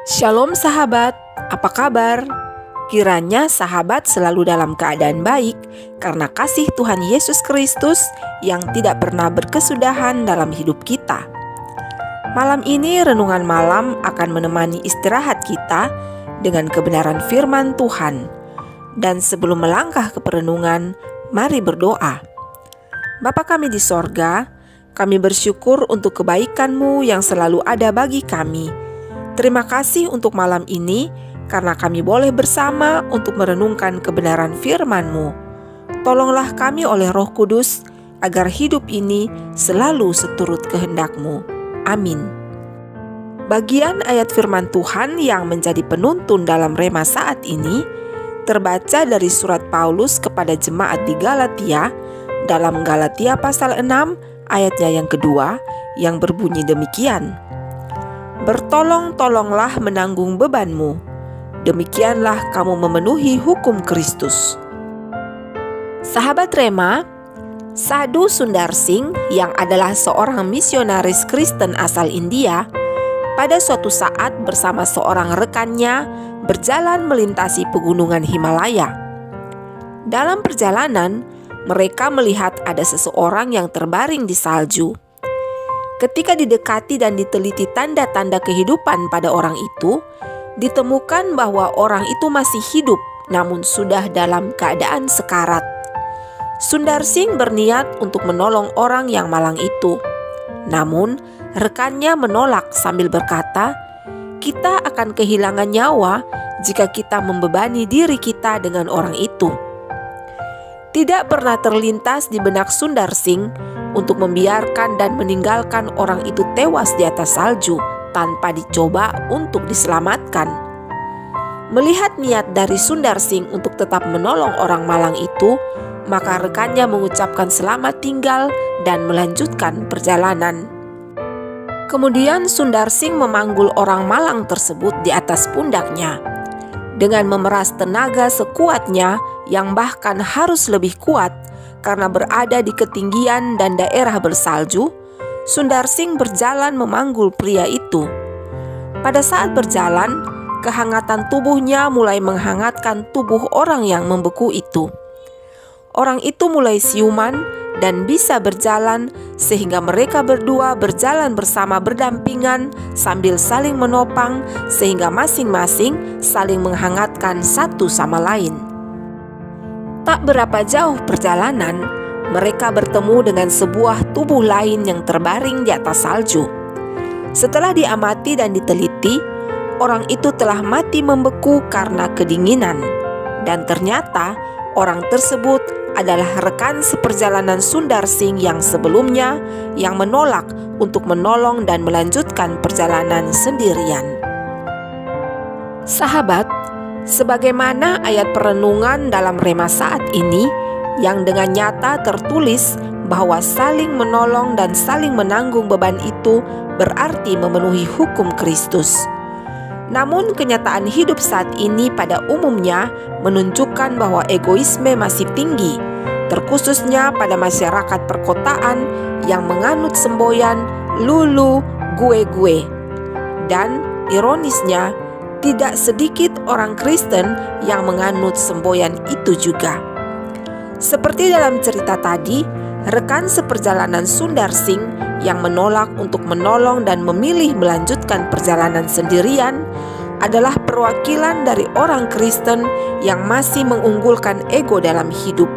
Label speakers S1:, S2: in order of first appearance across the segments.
S1: Shalom sahabat, apa kabar? Kiranya sahabat selalu dalam keadaan baik karena kasih Tuhan Yesus Kristus yang tidak pernah berkesudahan dalam hidup kita. Malam ini renungan malam akan menemani istirahat kita dengan kebenaran firman Tuhan. Dan sebelum melangkah ke perenungan, mari berdoa. Bapa kami di sorga, kami bersyukur untuk kebaikan-Mu yang selalu ada bagi kami. Terima kasih untuk malam ini, karena kami boleh bersama untuk merenungkan kebenaran firman-Mu. Tolonglah kami oleh Roh Kudus, agar hidup ini selalu seturut kehendak-Mu. Amin. Bagian ayat firman Tuhan yang menjadi penuntun dalam rema saat ini, terbaca dari surat Paulus kepada jemaat di Galatia, dalam Galatia pasal 6 ayatnya yang kedua, yang berbunyi demikian. Bertolong-tolonglah menanggung bebanmu, demikianlah kamu memenuhi hukum Kristus. Sahabat Rema, Sadhu Sundar Singh yang adalah seorang misionaris Kristen asal India, pada suatu saat bersama seorang rekannya berjalan melintasi pegunungan Himalaya. Dalam perjalanan, mereka melihat ada seseorang yang terbaring di salju. Ketika didekati dan diteliti tanda-tanda kehidupan pada orang itu, ditemukan bahwa orang itu masih hidup namun sudah dalam keadaan sekarat. Sundar Singh berniat untuk menolong orang yang malang itu. Namun, rekannya menolak sambil berkata, "Kita akan kehilangan nyawa jika kita membebani diri kita dengan orang itu." Tidak pernah terlintas di benak Sundar Singh untuk membiarkan dan meninggalkan orang itu tewas di atas salju tanpa dicoba untuk diselamatkan. Melihat niat dari Sundar Singh untuk tetap menolong orang malang itu, maka rekannya mengucapkan selamat tinggal dan melanjutkan perjalanan. Kemudian Sundar Singh memanggul orang malang tersebut di atas pundaknya. Dengan memeras tenaga sekuatnya yang bahkan harus lebih kuat, karena berada di ketinggian dan daerah bersalju, Sundar Singh berjalan memanggul pria itu. Pada saat berjalan, kehangatan tubuhnya mulai menghangatkan tubuh orang yang membeku itu. Orang itu mulai siuman dan bisa berjalan, sehingga mereka berdua berjalan bersama berdampingan sambil saling menopang, sehingga masing-masing saling menghangatkan satu sama lain. Tak berapa jauh perjalanan, mereka bertemu dengan sebuah tubuh lain yang terbaring di atas salju. Setelah diamati dan diteliti, orang itu telah mati membeku karena kedinginan. Dan ternyata orang tersebut adalah rekan seperjalanan Sundar Singh yang sebelumnya, yang menolak untuk menolong dan melanjutkan perjalanan sendirian. Sahabat, sebagaimana ayat perenungan dalam rema saat ini, yang dengan nyata tertulis bahwa saling menolong dan saling menanggung beban itu berarti memenuhi hukum Kristus. Namun kenyataan hidup saat ini pada umumnya menunjukkan bahwa egoisme masih tinggi, terkhususnya pada masyarakat perkotaan yang menganut semboyan lulu gue. Dan ironisnya, tidak sedikit orang Kristen yang menganut semboyan itu juga. Seperti dalam cerita tadi, rekan seperjalanan Sundar Singh yang menolak untuk menolong dan memilih melanjutkan perjalanan sendirian adalah perwakilan dari orang Kristen yang masih mengunggulkan ego dalam hidup.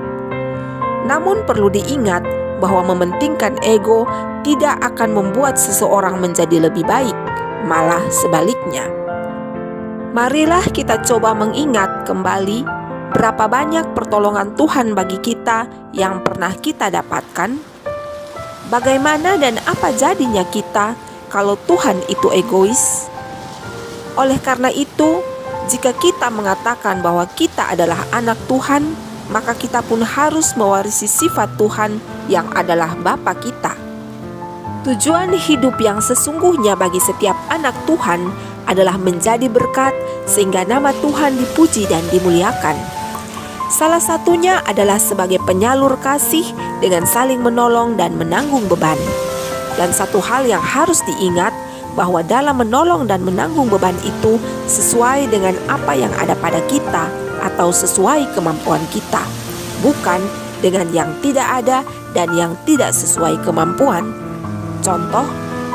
S1: Namun perlu diingat bahwa mementingkan ego tidak akan membuat seseorang menjadi lebih baik, malah sebaliknya. Marilah kita coba mengingat kembali berapa banyak pertolongan Tuhan bagi kita yang pernah kita dapatkan. Bagaimana dan apa jadinya kita kalau Tuhan itu egois? Oleh karena itu, jika kita mengatakan bahwa kita adalah anak Tuhan, maka kita pun harus mewarisi sifat Tuhan yang adalah Bapa kita. Tujuan hidup yang sesungguhnya bagi setiap anak Tuhan adalah menjadi berkat sehingga nama Tuhan dipuji dan dimuliakan. Salah satunya adalah sebagai penyalur kasih dengan saling menolong dan menanggung beban. Dan satu hal yang harus diingat bahwa dalam menolong dan menanggung beban itu sesuai dengan apa yang ada pada kita atau sesuai kemampuan kita, bukan dengan yang tidak ada dan yang tidak sesuai kemampuan. Contoh,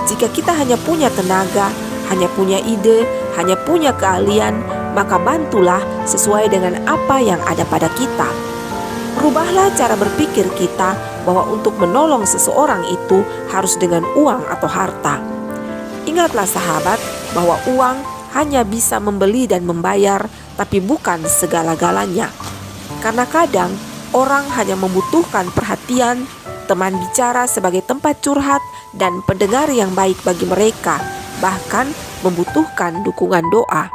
S1: jika kita hanya punya tenaga, hanya punya ide, hanya punya keahlian, maka bantulah sesuai dengan apa yang ada pada kita. Rubahlah cara berpikir kita bahwa untuk menolong seseorang itu harus dengan uang atau harta. Ingatlah sahabat bahwa uang hanya bisa membeli dan membayar, tapi bukan segala-galanya. Karena kadang orang hanya membutuhkan perhatian, teman bicara sebagai tempat curhat, dan pendengar yang baik bagi mereka, bahkan membutuhkan dukungan doa.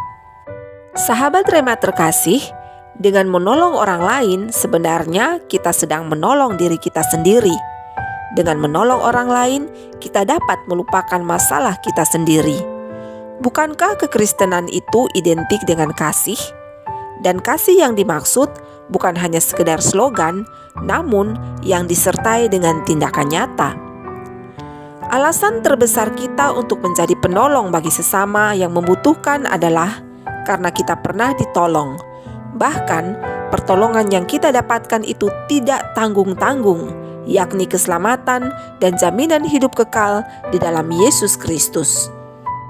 S1: Sahabat Rema terkasih, dengan menolong orang lain, sebenarnya kita sedang menolong diri kita sendiri. Dengan menolong orang lain, kita dapat melupakan masalah kita sendiri. Bukankah kekristenan itu identik dengan kasih? Dan kasih yang dimaksud bukan hanya sekedar slogan, namun yang disertai dengan tindakan nyata. Alasan terbesar kita untuk menjadi penolong bagi sesama yang membutuhkan adalah karena kita pernah ditolong. Bahkan, pertolongan yang kita dapatkan itu tidak tanggung-tanggung, yakni keselamatan dan jaminan hidup kekal di dalam Yesus Kristus.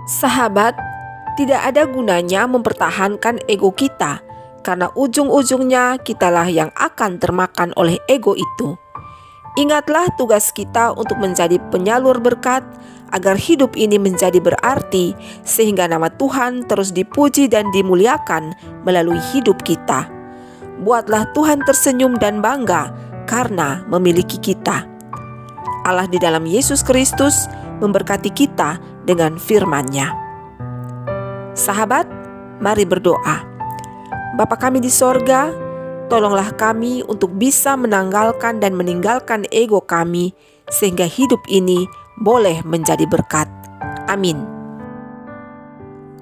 S1: Sahabat, tidak ada gunanya mempertahankan ego kita, karena ujung-ujungnya kitalah yang akan termakan oleh ego itu. Ingatlah tugas kita untuk menjadi penyalur berkat, agar hidup ini menjadi berarti, sehingga nama Tuhan terus dipuji dan dimuliakan melalui hidup kita. Buatlah Tuhan tersenyum dan bangga karena memiliki kita. Allah di dalam Yesus Kristus memberkati kita dengan firman-Nya. Sahabat, mari berdoa. Bapa kami di sorga, tolonglah kami untuk bisa menanggalkan dan meninggalkan ego kami, sehingga hidup ini boleh menjadi berkat. Amin.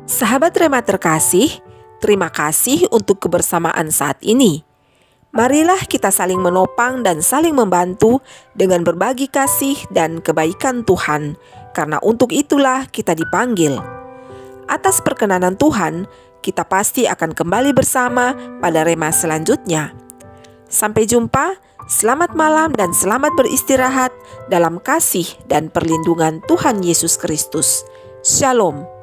S1: Sahabat Rema terkasih, terima kasih untuk kebersamaan saat ini. Marilah kita saling menopang dan saling membantu dengan berbagi kasih dan kebaikan Tuhan, karena untuk itulah kita dipanggil. Atas perkenanan Tuhan, kita pasti akan kembali bersama pada Rema selanjutnya. Sampai jumpa. Selamat malam dan selamat beristirahat dalam kasih dan perlindungan Tuhan Yesus Kristus. Shalom.